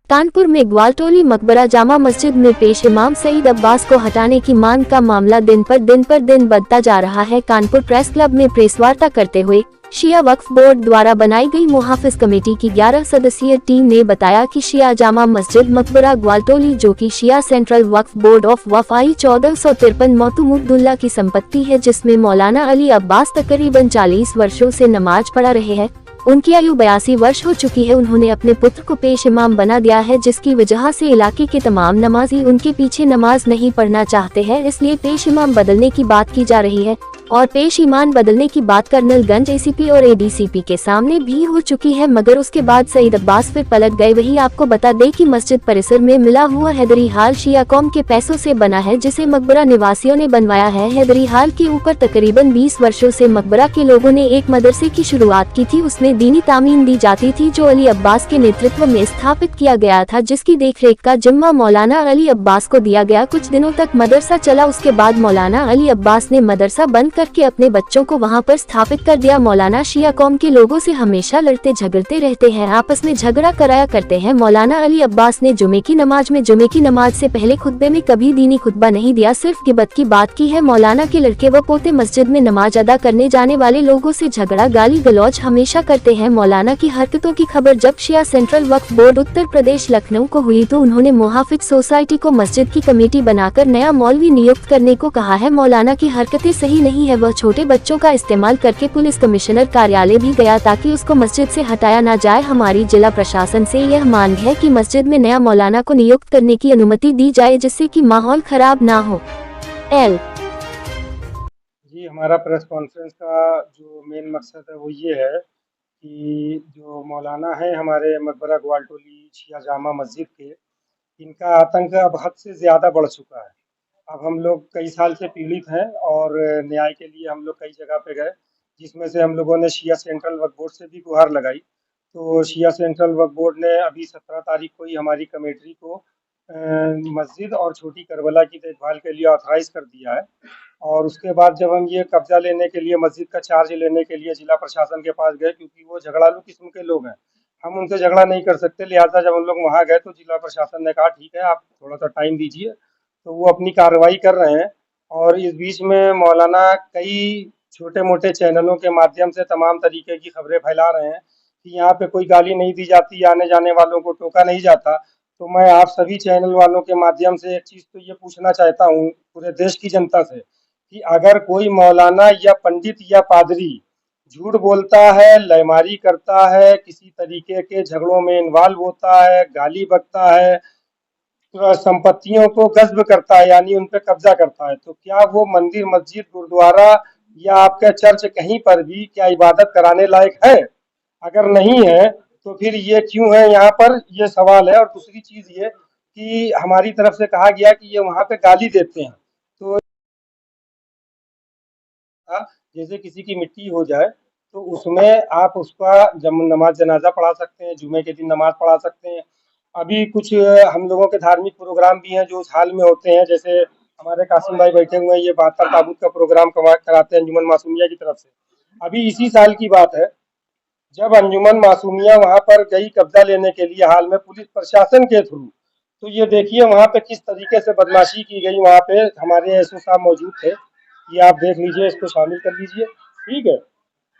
कानपुर में ग्वालटोली मकबरा जामा मस्जिद में पेश इमाम सईद अब्बास को हटाने की मांग का मामला दिन पर दिन बढ़ता जा रहा है। कानपुर प्रेस क्लब में प्रेस वार्ता करते हुए शिया वक्फ बोर्ड द्वारा बनाई गई मुहाफिज कमेटी की 11 सदस्यीय टीम ने बताया कि शिया जामा मस्जिद मकबरा ग्वालटोली, जो कि शिया सेंट्रल वक्फ बोर्ड ऑफ वफाई 1453 मोतुमुद्दुल्ला की संपत्ति है, जिसमें मौलाना अली अब्बास तकरीबन 40 वर्षों से नमाज पढ़ा रहे हैं। उनकी आयु 82 वर्ष हो चुकी है। उन्होंने अपने पुत्र को पेश इमाम बना दिया है, जिसकी वजह से इलाके के तमाम नमाजी उनके पीछे नमाज नहीं पढ़ना चाहते हैं। इसलिए पेश इमाम बदलने की बात की जा रही है और पेश इमाम बदलने की बात कर्नलगंज एसीपी और एडीसीपी के सामने भी हो चुकी है, मगर उसके बाद सईद अब्बास फिर पलट गए। वही आपको बता दें कि मस्जिद परिसर में मिला हुआ हैदरी हाल शिया कौम के पैसों से बना है, जिसे मकबरा निवासियों ने बनवाया है। हैदरी हाल के ऊपर तकरीबन 20 वर्षों से मकबरा के लोगों ने एक मदरसे की शुरुआत की थी। उसमें दीनी तामीम दी जाती थी, जो अली अब्बास के नेतृत्व में स्थापित किया गया था, जिसकी देखरेख का जिम्मा मौलाना अली अब्बास को दिया गया। कुछ दिनों तक मदरसा चला, उसके बाद मौलाना अली अब्बास ने मदरसा बंद करके अपने बच्चों को वहां पर स्थापित कर दिया। मौलाना शिया कौम के लोगों से हमेशा लड़ते झगड़ते रहते हैं, आपस में झगड़ा कराया करते हैं। मौलाना अली अब्बास ने जुमे की नमाज से पहले खुतबे में कभी दीनी खुतबा नहीं दिया, सिर्फ गिबत की बात की है। मौलाना के लड़के व पोते मस्जिद में नमाज अदा करने जाने वाले लोगों से झगड़ा गाली गलौज हमेशा करते हैं। मौलाना की हरकतों की खबर जब शिया सेंट्रल वक्फ बोर्ड उत्तर प्रदेश लखनऊ को हुई, तो उन्होंने मुहाफिज सोसाइटी को मस्जिद की कमेटी बनाकर नया मौलवी नियुक्त करने को कहा है। मौलाना की हरकतें सही नहीं है। वह छोटे बच्चों का इस्तेमाल करके पुलिस कमिश्नर कार्यालय भी गया ताकि उसको मस्जिद से हटाया न जाए। हमारी जिला प्रशासन से यह मांग है कि मस्जिद में नया मौलाना को नियुक्त करने की अनुमति दी जाए, जिससे कि माहौल खराब ना हो। एल जी, हमारा प्रेस कॉन्फ्रेंस का जो मेन मकसद है वो ये है कि जो मौलाना है हमारे मकबरा ग्वालटोली शिया जामा मस्जिद के, इनका आतंक अब हद से ज़्यादा बढ़ चुका है। अब हम लोग कई साल से पीड़ित हैं और न्याय के लिए हम लोग कई जगह पे गए, जिसमें से हम लोगों ने शिया सेंट्रल वक्फ बोर्ड से भी गुहार लगाई। तो शिया सेंट्रल वक्फ बोर्ड ने अभी 17 तारीख को ही हमारी कमेटी को मस्जिद और छोटी करबला की देखभाल के लिए ऑथराइज़ कर दिया है। और उसके बाद जब हम ये कब्ज़ा लेने के लिए, मस्जिद का चार्ज लेने के लिए जिला प्रशासन के पास गए, क्योंकि वो झगड़ालू किस्म के लोग हैं, हम उनसे झगड़ा नहीं कर सकते। लिहाजा जब हम लोग वहाँ गए तो जिला प्रशासन ने कहा ठीक है, आप थोड़ा-सा टाइम दीजिए। तो वो अपनी कार्रवाई कर रहे हैं और इस बीच में मौलाना कई छोटे-मोटे चैनलों के माध्यम से तमाम तरीके की खबरें फैला रहे हैं कि यहाँ पे कोई गाली नहीं दी जाती, आने-जाने वालों को टोका नहीं जाता। तो मैं आप सभी चैनल वालों के माध्यम से एक चीज़ तो ये पूछना चाहता हूँ पूरे देश की जनता से कि अगर कोई मौलाना या पंडित या पादरी झूठ बोलता है, लयमारी करता है, किसी तरीके के झगड़ों में इन्वॉल्व होता है, गाली बकता है, संपत्तियों को गस्ब करता है, यानी उन पे कब्जा करता है, तो क्या वो मंदिर, मस्जिद, गुरुद्वारा या आपका चर्च कहीं पर भी क्या इबादत कराने लायक है? अगर नहीं है तो फिर ये क्यों है यहाँ पर, ये सवाल है। और दूसरी चीज़ ये कि हमारी तरफ से कहा गया कि ये वहाँ पे गाली देते हैं। तो जैसे किसी की मिट्टी हो जाए तो उसमें आप उसका जब नमाज जनाजा पढ़ा सकते हैं, जुमे के दिन नमाज पढ़ा सकते हैं। अभी कुछ हम लोगों के धार्मिक प्रोग्राम भी हैं जो उस हाल में होते हैं, जैसे हमारे कासिम भाई बैठे हुए हैं, ये 72 ताबूत का प्रोग्राम कराते हैं अंजुमन मासूमिया की तरफ से। अभी इसी साल की बात है, जब अंजुमन मासूमिया वहां पर गई कब्जा लेने के लिए हाल में पुलिस प्रशासन के थ्रू, तो ये देखिए वहां पे किस तरीके से बदमाशी की गई। वहां पे हमारे एसओ साहब मौजूद थे, ये आप देख लीजिए, इसको शामिल कर लीजिए, ठीक है।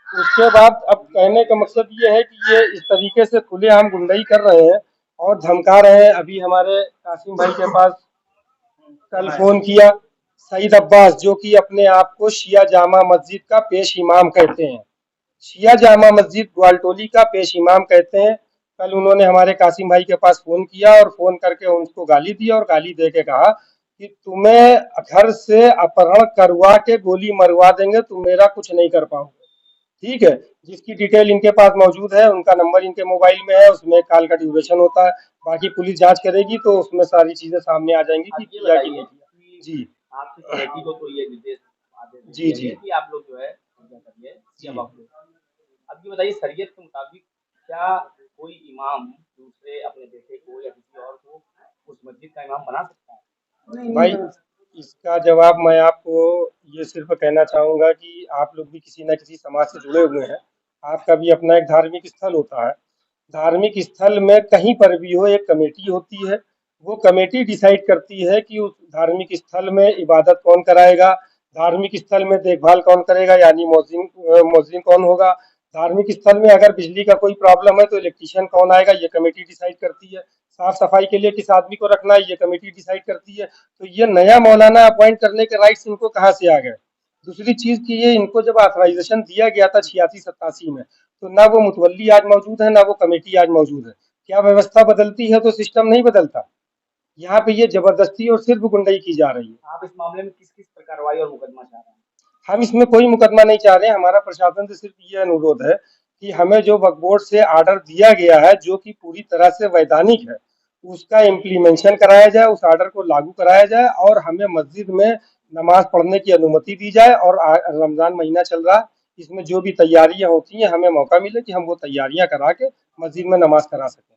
उसके बाद अब कहने का मकसद ये है कि ये इस तरीके से खुलेआम गुंडई कर रहे हैं और धमका रहे हैं। अभी हमारे कासिम भाई के पास कल फोन किया सईद अब्बास, जो कि अपने आप को शिया जामा मस्जिद का पेश इमाम कहते हैं, शिया जामा मस्जिद ग्वालटोली का पेश इमाम कहते हैं। कल उन्होंने हमारे कासिम भाई के पास फोन किया और फोन करके उनको गाली दी और गाली दे के कहा कि तुम्हें घर से अपहरण करवा के गोली मरवा देंगे, तुम मेरा कुछ नहीं कर पाओगे, ठीक है। जिसकी डिटेल इनके पास मौजूद है, उनका नंबर इनके मोबाइल में है, उसमें कॉल का ड्यूरेशन होता है। बाकी पुलिस जांच करेगी तो उसमें सारी चीजें सामने आ जाएंगी कि किया कि नहीं किया। जी आपकी कमेटी को तो ये निर्देश आदेश जी दिए जी गए कि आप लोग जो है कब्जा करिए जी या वक्फ। अब ये बताइए, शरीयत के मुताबिक क्या कोई इमाम दूसरे अपने बेटे को या किसी और को उस मस्जिद का इमाम बना सकता है? भाई, इसका जवाब मैं आपको ये सिर्फ कहना चाहूँगा कि आप लोग भी किसी न किसी समाज से जुड़े हुए हैं, आपका भी अपना एक धार्मिक स्थल होता है। धार्मिक स्थल में कहीं पर भी हो, एक कमेटी होती है। वो कमेटी डिसाइड करती है कि उस धार्मिक स्थल में इबादत कौन कराएगा, धार्मिक स्थल में देखभाल कौन करेगा, यानी मौज़िन कौन होगा। धार्मिक स्थल में अगर बिजली का कोई प्रॉब्लम है तो इलेक्ट्रीशियन कौन आएगा, ये कमेटी डिसाइड करती है। साफ सफाई के लिए किस आदमी को रखना है, ये कमेटी डिसाइड करती है। तो ये नया मौलाना अपॉइंट करने के राइट्स इनको कहाँ से आ गए? दूसरी चीज की ये, इनको जब ऑथराइजेशन दिया गया था 86-87 में, तो ना वो मुतवल्ली आज मौजूद है, ना वो कमेटी आज मौजूद है। क्या व्यवस्था बदलती है तो सिस्टम नहीं बदलता? यहाँ पे ये जबरदस्ती और सिर्फ गुंडई की जा रही है। आप इस मामले में किस किस पर कार्रवाई और मुकदमा चाह रहे हैं? हम इसमें कोई मुकदमा नहीं चाह रहे हैं। हमारा प्रशासन से सिर्फ ये अनुरोध है कि हमें जो वक्फ बोर्ड से ऑर्डर दिया गया है, जो कि पूरी तरह से वैधानिक है, उसका इम्प्लीमेंशन कराया जाए, उस ऑर्डर को लागू कराया जाए और हमें मस्जिद में नमाज पढ़ने की अनुमति दी जाए। और रमजान महीना चल रहा है, इसमें जो भी तैयारियां होती हैं, हमें मौका मिले कि हम वो तैयारियां करा के मस्जिद में नमाज करा सकें।